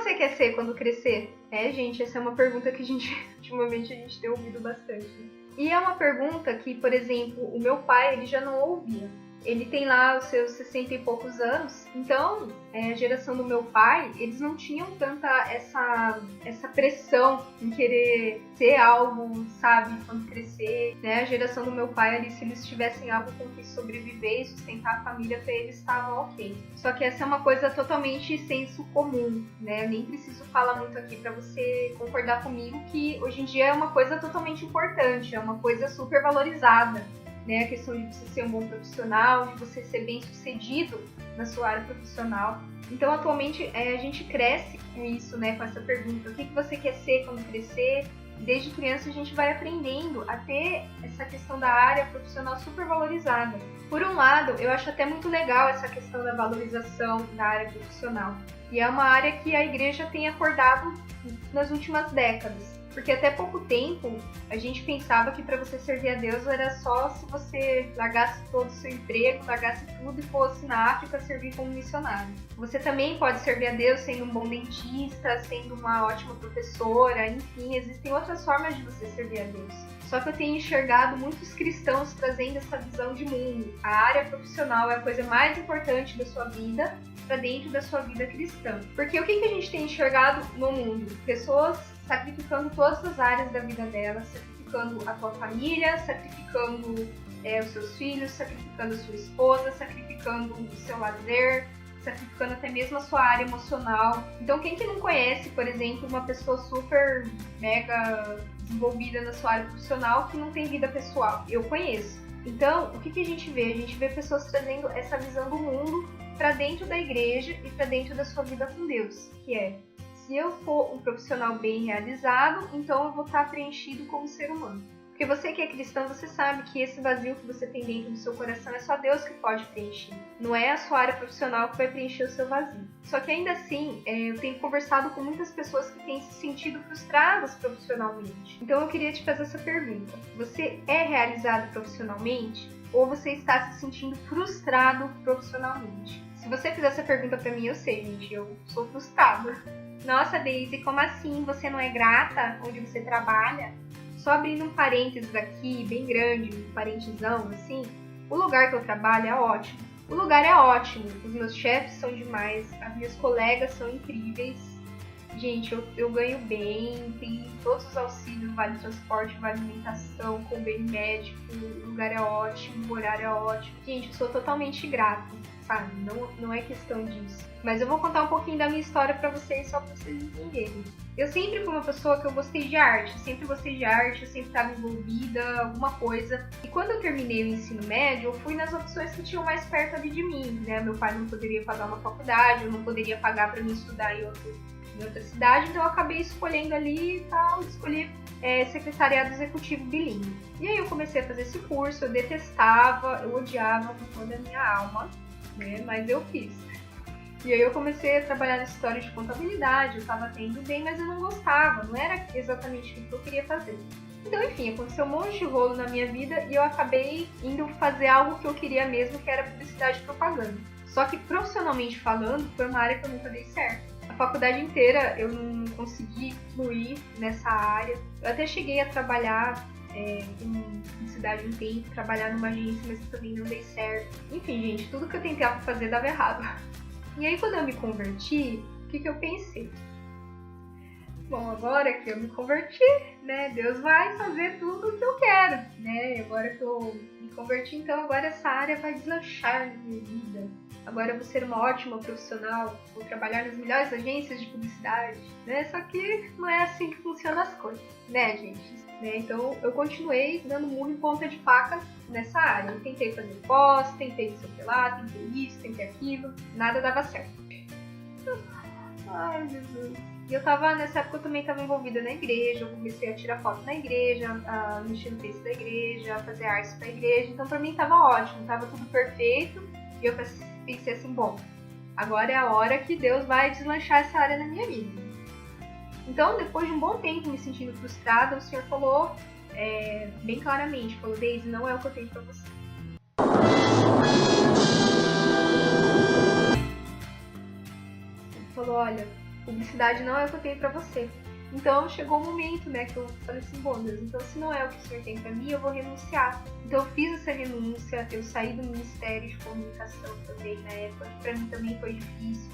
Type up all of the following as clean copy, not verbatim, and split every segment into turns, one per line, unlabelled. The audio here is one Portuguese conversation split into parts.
você quer ser quando crescer? Gente, essa é uma pergunta que ultimamente a gente tem ouvido bastante. Né? E é uma pergunta que, por exemplo, o meu pai, ele já não ouvia. Ele tem lá os seus 60 e poucos anos, então a geração do meu pai, eles não tinham tanta essa pressão em querer ser algo, sabe, quando crescer, né? A geração do meu pai ali, se eles tivessem algo com que sobreviver e sustentar a família, pra eles estava ok. Só que essa é uma coisa totalmente senso comum, né? Eu nem preciso falar muito aqui pra você concordar comigo que hoje em dia é uma coisa totalmente importante, é uma coisa super valorizada. Né, a questão de você ser um bom profissional, de você ser bem sucedido na sua área profissional. Então, atualmente, a gente cresce com isso, né, com essa pergunta. O que você quer ser quando crescer? Desde criança, a gente vai aprendendo a ter essa questão da área profissional super valorizada. Por um lado, eu acho até muito legal essa questão da valorização da área profissional. E é uma área que a igreja tem acordado nas últimas décadas. Porque até pouco tempo a gente pensava que para você servir a Deus era só se você largasse todo o seu emprego, largasse tudo e fosse na África servir como missionário. Você também pode servir a Deus sendo um bom dentista, sendo uma ótima professora, enfim, existem outras formas de você servir a Deus. Só que eu tenho enxergado muitos cristãos trazendo essa visão de mundo. A área profissional é a coisa mais importante da sua vida para dentro da sua vida cristã. Porque o que a gente tem enxergado no mundo? Pessoas sacrificando todas as áreas da vida delas, sacrificando a tua família, sacrificando os seus filhos, sacrificando a sua esposa, sacrificando o seu lazer, sacrificando até mesmo a sua área emocional. Então, quem que não conhece, por exemplo, uma pessoa super mega desenvolvida na sua área profissional que não tem vida pessoal? Eu conheço. Então, o que a gente vê? A gente vê pessoas trazendo essa visão do mundo para dentro da igreja e para dentro da sua vida com Deus, que é: se eu for um profissional bem realizado, então eu vou estar preenchido como ser humano. Porque você que é cristão, você sabe que esse vazio que você tem dentro do seu coração é só Deus que pode preencher. Não é a sua área profissional que vai preencher o seu vazio. Só que ainda assim, eu tenho conversado com muitas pessoas que têm se sentido frustradas profissionalmente. Então eu queria te fazer essa pergunta. Você é realizado profissionalmente? Ou você está se sentindo frustrado profissionalmente? Se você fizer essa pergunta pra mim, eu sei, gente, eu sou frustrada. Nossa, Daisy, como assim? Você não é grata onde você trabalha? Só abrindo um parênteses aqui, bem grande, um parêntesão, assim, o lugar que eu trabalho é ótimo. O lugar é ótimo, os meus chefes são demais, as minhas colegas são incríveis. Gente, eu ganho bem, tem todos os auxílios, vale transporte, vale alimentação, convênio médico, o lugar é ótimo, o horário é ótimo. Gente, eu sou totalmente grata, sabe? Não é questão disso. Mas eu vou contar um pouquinho da minha história pra vocês, só pra vocês entenderem. Eu sempre fui uma pessoa que eu gostei de arte, eu sempre estava envolvida, alguma coisa. E quando eu terminei o ensino médio, eu fui nas opções que tinham mais perto ali de mim, né? Meu pai não poderia pagar uma faculdade, eu não poderia pagar pra mim estudar em outra cidade, então eu acabei escolhendo ali e tal, escolhi secretariado executivo bilíngue. E aí eu comecei a fazer esse curso, eu detestava, eu odiava com toda a minha alma, né? Mas eu fiz. E aí eu comecei a trabalhar nessa história de contabilidade, eu estava tendo bem, mas eu não gostava, não era exatamente o que eu queria fazer. Então, enfim, aconteceu um monte de rolo na minha vida e eu acabei indo fazer algo que eu queria mesmo, que era publicidade e propaganda. Só que, profissionalmente falando, foi uma área que eu nunca dei certo. A faculdade inteira eu não consegui fluir nessa área. Eu até cheguei a trabalhar em publicidade um tempo, trabalhar numa agência, mas também não dei certo. Enfim, gente, tudo que eu tentava fazer dava errado. E aí, quando eu me converti, o que eu pensei? Bom, agora que eu me converti, né, Deus vai fazer tudo o que eu quero, né? Agora que eu me converti, então agora essa área vai deslanchar na minha vida. Agora eu vou ser uma ótima profissional, vou trabalhar nas melhores agências de publicidade, né? Só que não é assim que funcionam as coisas, né, gente? Então eu continuei dando murro em ponta de faca nessa área. Eu tentei fazer pós, tentei não sei o que lá, tentei isso, tentei aquilo, nada dava certo. Ai, Jesus. E nessa época eu também estava envolvida na igreja, eu comecei a tirar foto na igreja, a mexer no texto da igreja, a fazer artes pra igreja, então pra mim tava ótimo, tava tudo perfeito. E eu pensei assim, bom, agora é a hora que Deus vai deslanchar essa área na minha vida. Então, depois de um bom tempo me sentindo frustrada, o Senhor falou bem claramente, falou: Daisy, não é o que eu tenho pra você. Ele falou: olha, Publicidade não é o que eu tenho pra você. Então chegou o momento, né, que eu falei assim, bom Deus, então se não é o que o Senhor tem pra mim, eu vou renunciar. Então eu fiz essa renúncia, eu saí do Ministério de Comunicação também na época, que pra mim também foi difícil.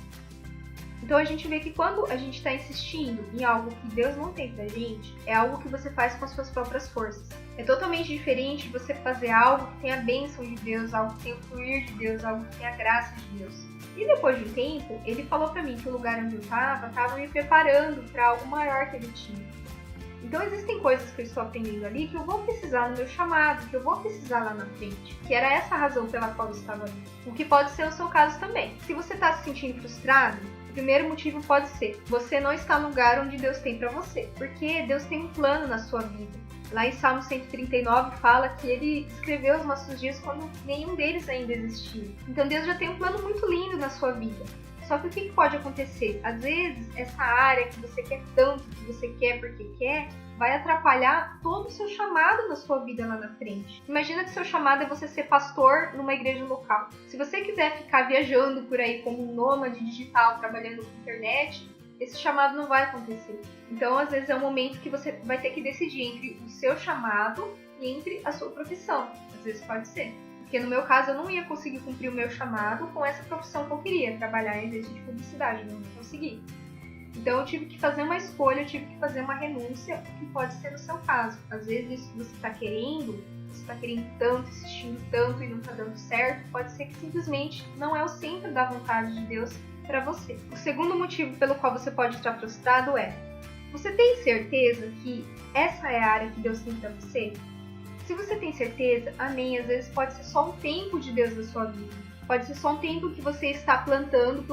Então a gente vê que quando a gente está insistindo em algo que Deus não tem pra gente, é algo que você faz com as suas próprias forças. É totalmente diferente de você fazer algo que tem a bênção de Deus, algo que tem o fluir de Deus, algo que tem a graça de Deus. E depois de um tempo, ele falou pra mim que o lugar onde eu estava me preparando para algo maior que ele tinha. Então existem coisas que eu estou aprendendo ali que eu vou precisar no meu chamado, que eu vou precisar lá na frente. Que era essa a razão pela qual eu estava ali. O que pode ser o seu caso também. Se você está se sentindo frustrado, o primeiro motivo pode ser: você não está no lugar onde Deus tem para você. Porque Deus tem um plano na sua vida. Lá em Salmo 139 fala que ele escreveu os nossos dias quando nenhum deles ainda existia. Então Deus já tem um plano muito lindo na sua vida. Só que o que pode acontecer? Às vezes, essa área que você quer tanto, que você quer porque quer, vai atrapalhar todo o seu chamado na sua vida lá na frente. Imagina que seu chamado é você ser pastor numa igreja local. Se você quiser ficar viajando por aí como um nômade digital, trabalhando com internet, esse chamado não vai acontecer. Então, às vezes, é um momento que você vai ter que decidir entre o seu chamado e entre a sua profissão. Às vezes pode ser. Porque no meu caso, eu não ia conseguir cumprir o meu chamado com essa profissão que eu queria, trabalhar em agência de publicidade, não ia conseguir. Então, eu tive que fazer uma escolha, eu tive que fazer uma renúncia, que pode ser no seu caso. Às vezes, isso que você está querendo tanto, insistindo tanto e não está dando certo, pode ser que simplesmente não é o centro da vontade de Deus para você. O segundo motivo pelo qual você pode estar frustrado é: você tem certeza que essa é a área que Deus tem para você? Se você tem certeza, amém, às vezes pode ser só um tempo de Deus na sua vida. Pode ser só um tempo que você está plantando,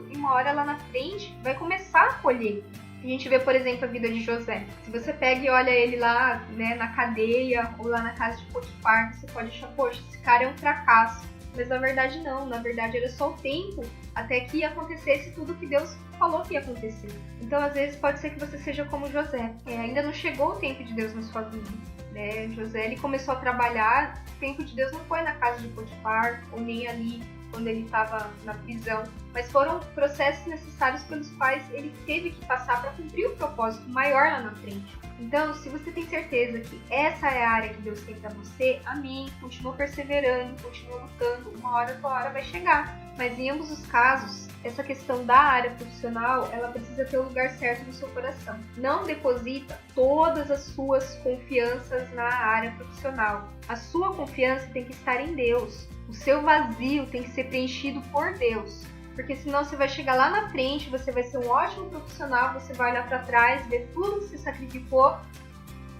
e uma hora lá na frente vai começar a colher. A gente vê, por exemplo, a vida de José. Se você pega e olha ele lá, né, na cadeia ou lá na casa de Potifar, você pode achar, poxa, esse cara é um fracasso. Mas na verdade não, na verdade era só o tempo até que acontecesse tudo que Deus falou que ia acontecer. Então às vezes pode ser que você seja como José. Ainda não chegou o tempo de Deus na sua vida. José, ele começou a trabalhar, o tempo de Deus não foi na casa de Potifar, ou nem ali quando ele estava na prisão, mas foram processos necessários pelos quais ele teve que passar para cumprir o propósito maior lá na frente. Então, se você tem certeza que essa é a área que Deus tem para você, amém, continua perseverando, continua lutando, uma hora a tua hora vai chegar. Mas em ambos os casos, essa questão da área profissional, ela precisa ter o lugar certo no seu coração. Não deposita todas as suas confianças na área profissional. A sua confiança tem que estar em Deus. O seu vazio tem que ser preenchido por Deus. Porque senão você vai chegar lá na frente, você vai ser um ótimo profissional, você vai olhar para trás, ver tudo que você sacrificou.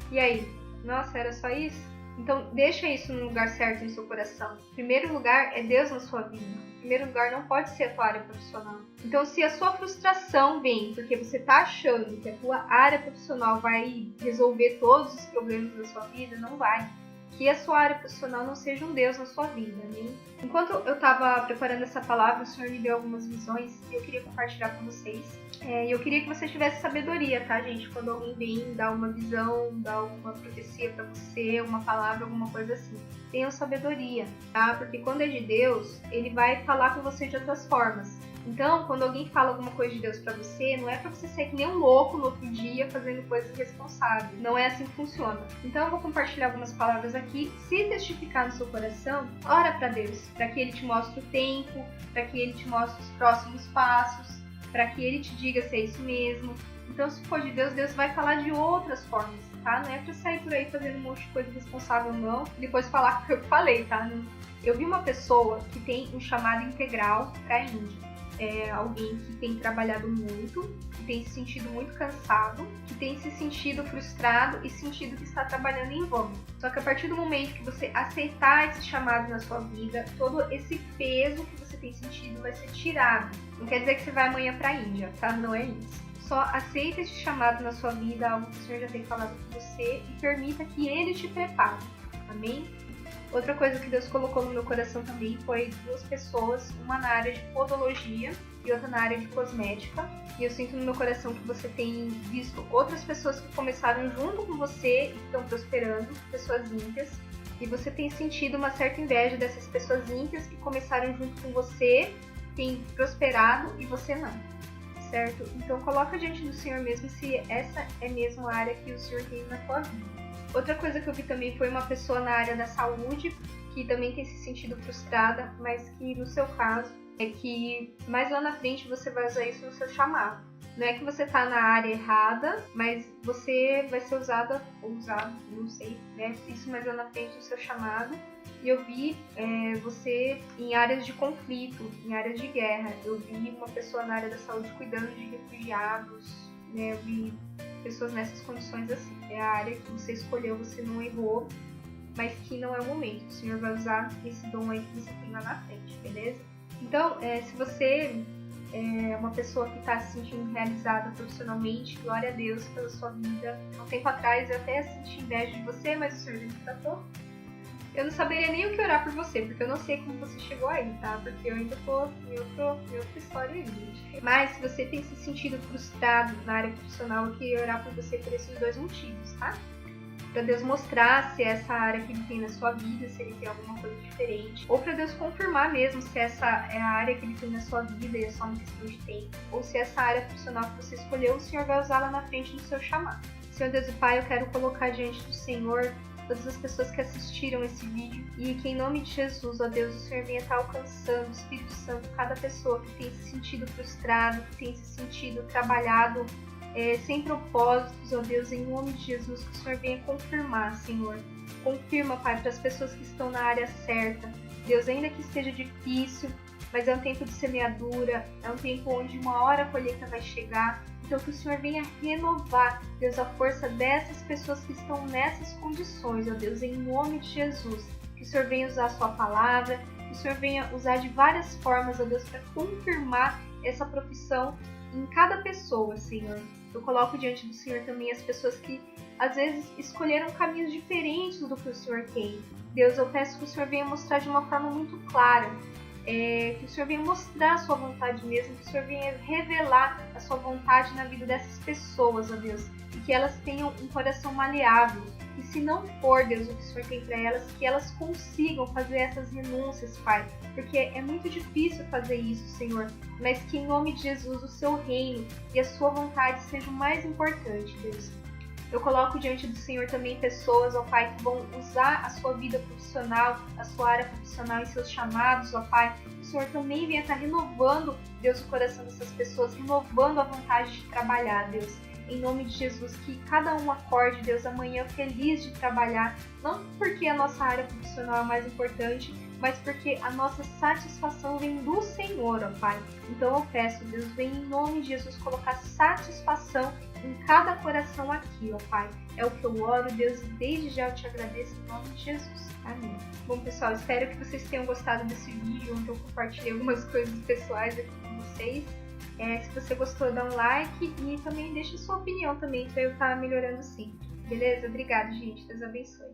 E aí? Nossa, era só isso? Então deixa isso no lugar certo no seu coração. Em primeiro lugar é Deus na sua vida. Em primeiro lugar não pode ser a tua área profissional. Então se a sua frustração vem porque você está achando que a tua área profissional vai resolver todos os problemas da sua vida, não vai. Que a sua área profissional não seja um Deus na sua vida, né? Enquanto eu estava preparando essa palavra, o Senhor me deu algumas visões e eu queria compartilhar com vocês. E eu queria que você tivesse sabedoria, tá, gente? Quando alguém vem dar uma visão, dar uma profecia para você, uma palavra, alguma coisa assim. Tenham sabedoria, tá? Porque quando é de Deus, ele vai falar com você de outras formas. Então, quando alguém fala alguma coisa de Deus pra você, não é pra você ser que nem um louco no outro dia fazendo coisas irresponsáveis. Não é assim que funciona. Então, eu vou compartilhar algumas palavras aqui. Se testificar no seu coração, ora pra Deus, pra que Ele te mostre o tempo, pra que Ele te mostre os próximos passos, pra que Ele te diga se é isso mesmo. Então, se for de Deus, Deus vai falar de outras formas, tá? Não é pra sair por aí fazendo um monte de coisa irresponsável, não. E depois falar o que eu falei, tá? Eu vi uma pessoa que tem um chamado integral pra Índia. É alguém que tem trabalhado muito, que tem se sentido muito cansado, que tem se sentido frustrado e sentido que está trabalhando em vão. Só que a partir do momento que você aceitar esse chamado na sua vida, todo esse peso que você tem sentido vai ser tirado. Não quer dizer que você vai amanhã para a Índia, tá? Não é isso. Só aceita esse chamado na sua vida, algo que o Senhor já tem falado com você, e permita que Ele te prepare. Amém? Outra coisa que Deus colocou no meu coração também foi 2 pessoas, uma na área de podologia e outra na área de cosmética. E eu sinto no meu coração que você tem visto outras pessoas que começaram junto com você e que estão prosperando, pessoas ímpias. E você tem sentido uma certa inveja dessas pessoas ímpias que começaram junto com você, têm prosperado e você não. certo? Então coloca diante do Senhor mesmo se essa é mesmo a área que o Senhor tem na tua vida. Outra coisa que eu vi também foi uma pessoa na área da saúde que também tem se sentido frustrada, mas que no seu caso é que mais lá na frente você vai usar isso no seu chamado. Não é que você tá na área errada, mas você vai ser usada, ou usado, não sei, né? Isso mais lá na frente do seu chamado. E eu vi você em áreas de conflito, em áreas de guerra. Eu vi uma pessoa na área da saúde cuidando de refugiados, né? Eu vi pessoas nessas condições assim. É a área que você escolheu, você não errou, mas que não é o momento. O Senhor vai usar esse dom aí que você tem lá na frente, beleza? Então, se você é uma pessoa que está se sentindo realizada profissionalmente, glória a Deus pela sua vida. Há um tempo atrás eu até senti inveja de você, mas o Senhor me tratou. Eu não saberia nem o que orar por você, porque eu não sei como você chegou aí, tá? Porque eu ainda tô em outra história aí, gente. Mas se você tem se sentido frustrado na área profissional, eu queria orar por você por esses dois motivos, tá? Para Deus mostrar se essa área que Ele tem na sua vida, se Ele tem alguma coisa diferente. Ou para Deus confirmar mesmo se essa é a área que Ele tem na sua vida e é só uma questão de tempo. Ou se essa área profissional que você escolheu, o Senhor vai usar lá na frente do seu chamado. Senhor Deus e Pai, eu quero colocar diante do Senhor todas as pessoas que assistiram esse vídeo e que em nome de Jesus, ó Deus, o Senhor venha estar alcançando, o Espírito Santo, cada pessoa que tem se sentido frustrado, que tem se sentido trabalhado sem propósitos, ó Deus, em nome de Jesus, que o Senhor venha confirmar, Senhor. Confirma, Pai, para as pessoas que estão na área certa. Deus, ainda que esteja difícil, mas é um tempo de semeadura, é um tempo onde uma hora a colheita vai chegar. Então que o Senhor venha renovar, Deus, a força dessas pessoas que estão nessas condições, ó Deus, em nome de Jesus. Que o Senhor venha usar a sua palavra, que o Senhor venha usar de várias formas, ó Deus, para confirmar essa profissão em cada pessoa, Senhor. Eu coloco diante do Senhor também as pessoas que às vezes escolheram caminhos diferentes do que o Senhor tem. Deus, eu peço que o Senhor venha mostrar de uma forma muito clara, que o Senhor venha mostrar a sua vontade mesmo, que o Senhor venha revelar a sua vontade na vida dessas pessoas, ó Deus, e que elas tenham um coração maleável. E se não for, Deus, o que o Senhor tem para elas, que elas consigam fazer essas renúncias, Pai. Porque é muito difícil fazer isso, Senhor. Mas que em nome de Jesus o seu reino e a sua vontade sejam mais importantes, Deus. Eu coloco diante do Senhor também pessoas, ó Pai, que vão usar a sua vida profissional, a sua área profissional em seus chamados, ó Pai. O Senhor também venha estar renovando, Deus, o coração dessas pessoas, renovando a vontade de trabalhar, Deus. Em nome de Jesus, que cada um acorde, Deus, amanhã feliz de trabalhar, não porque a nossa área profissional é mais importante, mas porque a nossa satisfação vem do Senhor, ó Pai. Então eu peço, Deus, vem em nome de Jesus colocar satisfação em cada coração aqui, ó Pai. É o que eu oro, Deus, e desde já eu te agradeço em nome de Jesus. Amém. Bom, pessoal, espero que vocês tenham gostado desse vídeo, onde eu compartilhei algumas coisas pessoais aqui com vocês. Se você gostou, dá um like e também deixa sua opinião também para eu estar melhorando sempre. Beleza? Obrigada, gente. Deus abençoe.